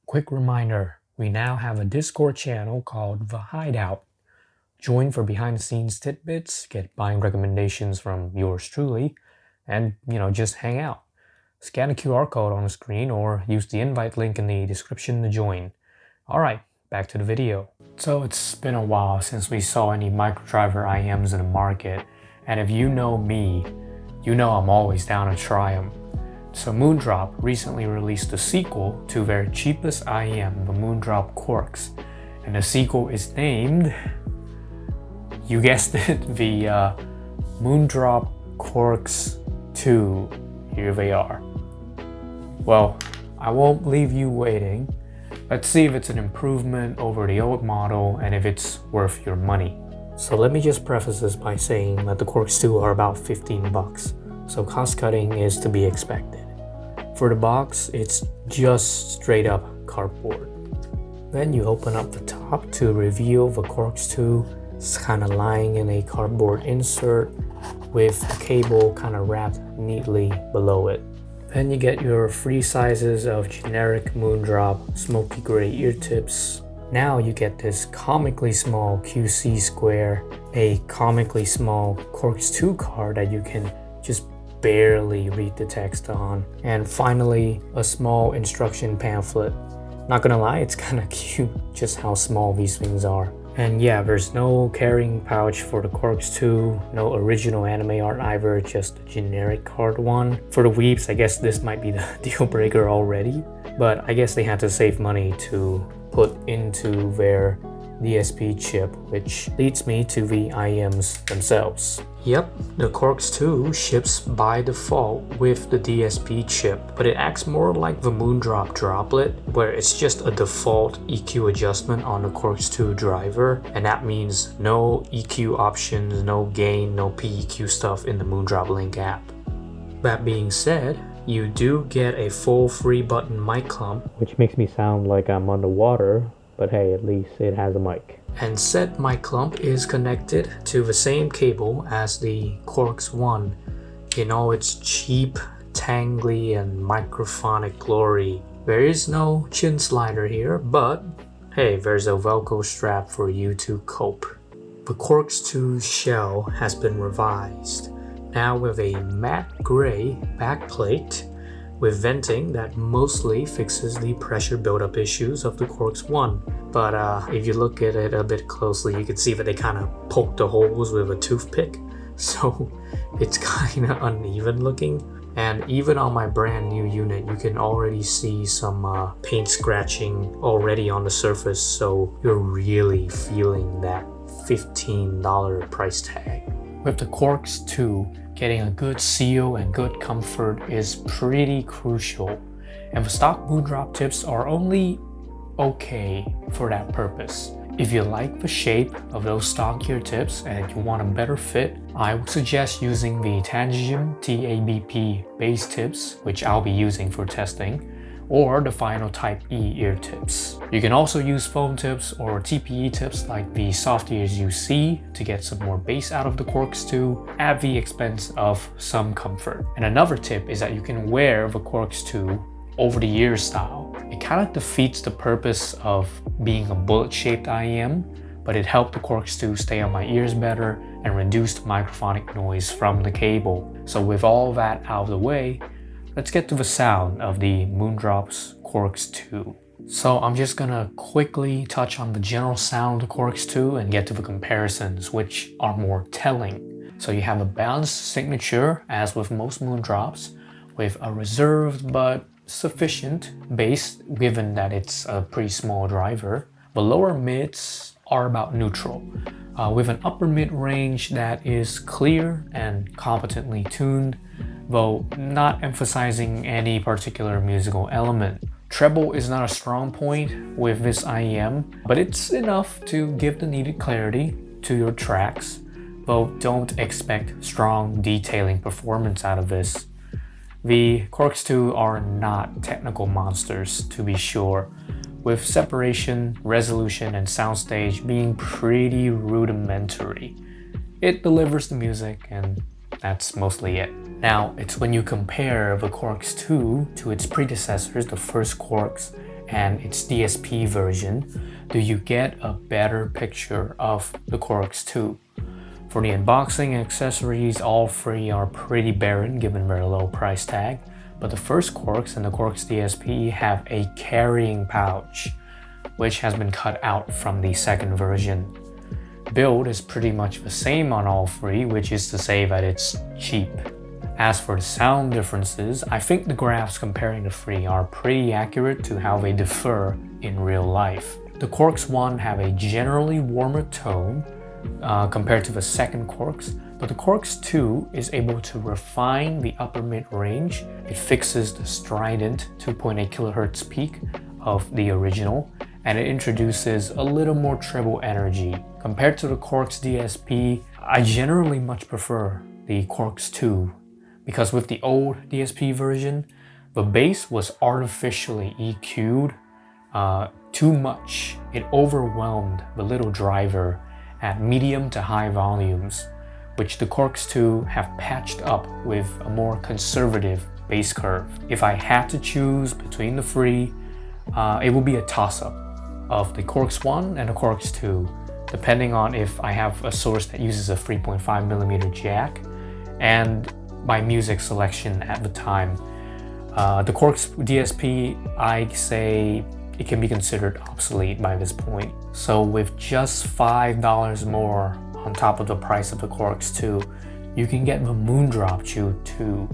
Quick reminder, we now have a Discord channel called The Hideout. Join for behind-the-scenes tidbits, get buying recommendations from yours truly, and, just hang out. Scan the QR code on the screen or use the invite link in the description to join. Alright, back to the video. So it's been a while since we saw any microdriver IEMs in the market, and if you know me, you know I'm always down to try them. So Moondrop recently released the sequel to their cheapest IEM, the Moondrop Quarks, and the sequel is named, you guessed it, the Moondrop Quarks 2. Here they are. Well, I won't leave you waiting. Let's see if it's an improvement over the old model and if it's worth your money. So let me just preface this by saying that the Quarks 2 are about 15 bucks, so cost cutting is to be expected. For the box, it's just straight up cardboard. Then you open up the top to reveal the Quarks 2. It's kind of lying in a cardboard insert with the cable kind of wrapped neatly below it. Then you get your free sizes of generic Moondrop smoky gray ear tips. Now you get this comically small QC square, a comically small Quarks 2 card that you can just barely read the text on, and finally a small instruction pamphlet. Not gonna lie, it's kind of cute just how small these things are. And yeah, there's no carrying pouch for the Quarks 2, no original anime art either, just a generic card one. For the weeps, I guess this might be the deal breaker already, but I guess they had to save money to put into their DSP chip, which leads me to the IEMs themselves. Yep, the Quarks 2 ships by default with the DSP chip, but it acts more like the Moondrop droplet, where it's just a default EQ adjustment on the Quarks 2 driver, and that means no EQ options, no gain, no PEQ stuff in the Moondrop Link app. That being said, you do get a full free button mic clump, which makes me sound like I'm underwater, but hey, at least it has a mic. And said mic clump is connected to the same cable as the Quarks 1 in all its cheap, tangly, and microphonic glory. There is no chin slider here, but hey, there's a Velcro strap for you to cope. The Quarks 2 shell has been revised, now with a matte gray backplate with venting that mostly fixes the pressure buildup issues of the Quarks 1. But if you look at it a bit closely, you can see that they kind of poked the holes with a toothpick, so it's kind of uneven looking. And even on my brand new unit, you can already see some paint scratching already on the surface, so you're really feeling that $15 price tag. With the Quarks 2, getting a good seal and good comfort is pretty crucial, and the stock Moondrop tips are only okay for that purpose. If you like the shape of those stock ear tips and you want a better fit, I would suggest using the Tangent TABP base tips, which I'll be using for testing, or the Final Type E ear tips. You can also use foam tips or TPE tips like the soft ears you see to get some more bass out of the Quarks 2 at the expense of some comfort. And another tip is that you can wear the Quarks 2 over the ear style. It kind of defeats the purpose of being a bullet-shaped IEM, but it helped the Quarks 2 stay on my ears better and reduced microphonic noise from the cable. So with all that out of the way, let's get to the sound of the Moondrop's Quarks 2. So I'm just gonna quickly touch on the general sound of the Quarks 2 and get to the comparisons, which are more telling. So you have a balanced signature, as with most Moondrops, with a reserved but sufficient bass, given that it's a pretty small driver. The lower mids are about neutral, with an upper mid range that is clear and competently tuned, though not emphasizing any particular musical element. Treble is not a strong point with this IEM, but it's enough to give the needed clarity to your tracks, though don't expect strong detailing performance out of this. The Quarks 2 are not technical monsters, to be sure, with separation, resolution, and soundstage being pretty rudimentary. It delivers the music, and that's mostly it. Now, it's when you compare the Quarks 2 to its predecessors, the first Quarks, and its DSP version, do you get a better picture of the Quarks 2. For the unboxing and accessories, all three are pretty barren given their low price tag, but the first Quarks and the Quarks DSP have a carrying pouch, which has been cut out from the second version. Build is pretty much the same on all three, which is to say that it's cheap. As for the sound differences, I think the graphs comparing the three are pretty accurate to how they differ in real life. The Quarks 1 have a generally warmer tone compared to the second Quarks, but the Quarks 2 is able to refine the upper mid-range. It fixes the strident 2.8 kHz peak of the original, and it introduces a little more treble energy. Compared to the Quarks DSP, I generally much prefer the Quarks 2, because with the old DSP version, the bass was artificially EQ'd too much. It overwhelmed the little driver at medium to high volumes, which the Quarks 2 have patched up with a more conservative bass curve. If I had to choose between the three, it would be a toss-up of the Quarks 1 and the Quarks 2, depending on if I have a source that uses a 3.5mm jack and my music selection at the time. The Quarks DSP, I say it can be considered obsolete by this point. So with just $5 more on top of the price of the Quarks 2, you can get the Moondrop 2.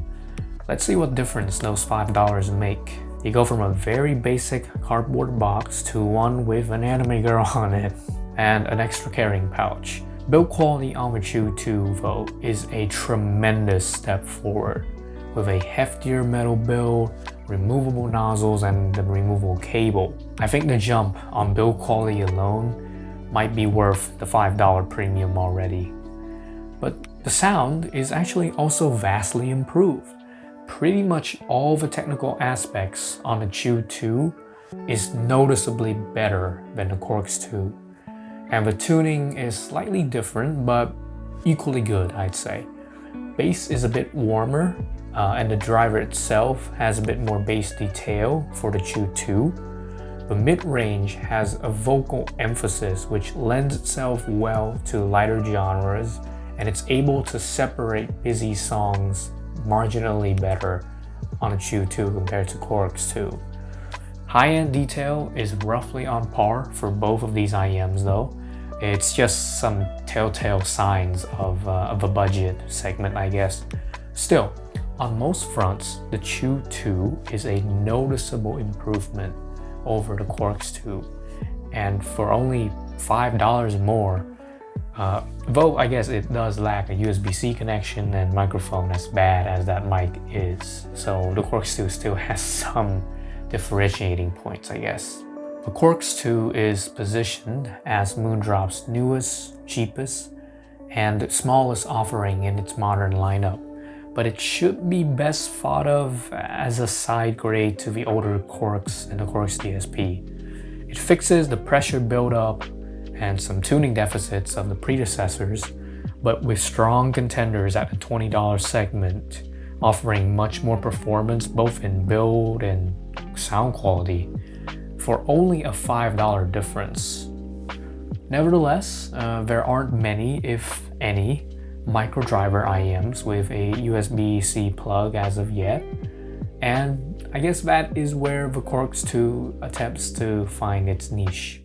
Let's see what difference those $5 make. You go from a very basic cardboard box to one with an anime girl on it and an extra carrying pouch. Build quality on the Chew 2 though is a tremendous step forward, with a heftier metal build, removable nozzles, and the removable cable. I think the jump on build quality alone might be worth the $5 premium already. But the sound is actually also vastly improved. Pretty much all the technical aspects on the Chew 2 is noticeably better than the Quarks 2. And the tuning is slightly different, but equally good, I'd say. Bass is a bit warmer, and the driver itself has a bit more bass detail for the Chew 2. The mid-range has a vocal emphasis which lends itself well to lighter genres, and it's able to separate busy songs marginally better on a Chew 2 compared to Quarks 2. High-end detail is roughly on par for both of these IEMs though. It's just some telltale signs of a budget segment, I guess. Still, on most fronts, the Chew 2 is a noticeable improvement over the Quarks 2. And for only $5 more, though I guess it does lack a USB-C connection and microphone as bad as that mic is. So the Quarks 2 still has some differentiating points, I guess. The Quarks 2 is positioned as Moondrop's newest, cheapest, and smallest offering in its modern lineup, but it should be best thought of as a side grade to the older Quarks and the Quarks DSP. It fixes the pressure buildup and some tuning deficits of the predecessors, but with strong contenders at the $20 segment, offering much more performance both in build and sound quality for only a $5 difference. Nevertheless, there aren't many, if any, microdriver IEMs with a USB-C plug as of yet, and I guess that is where the Quarks 2 attempts to find its niche.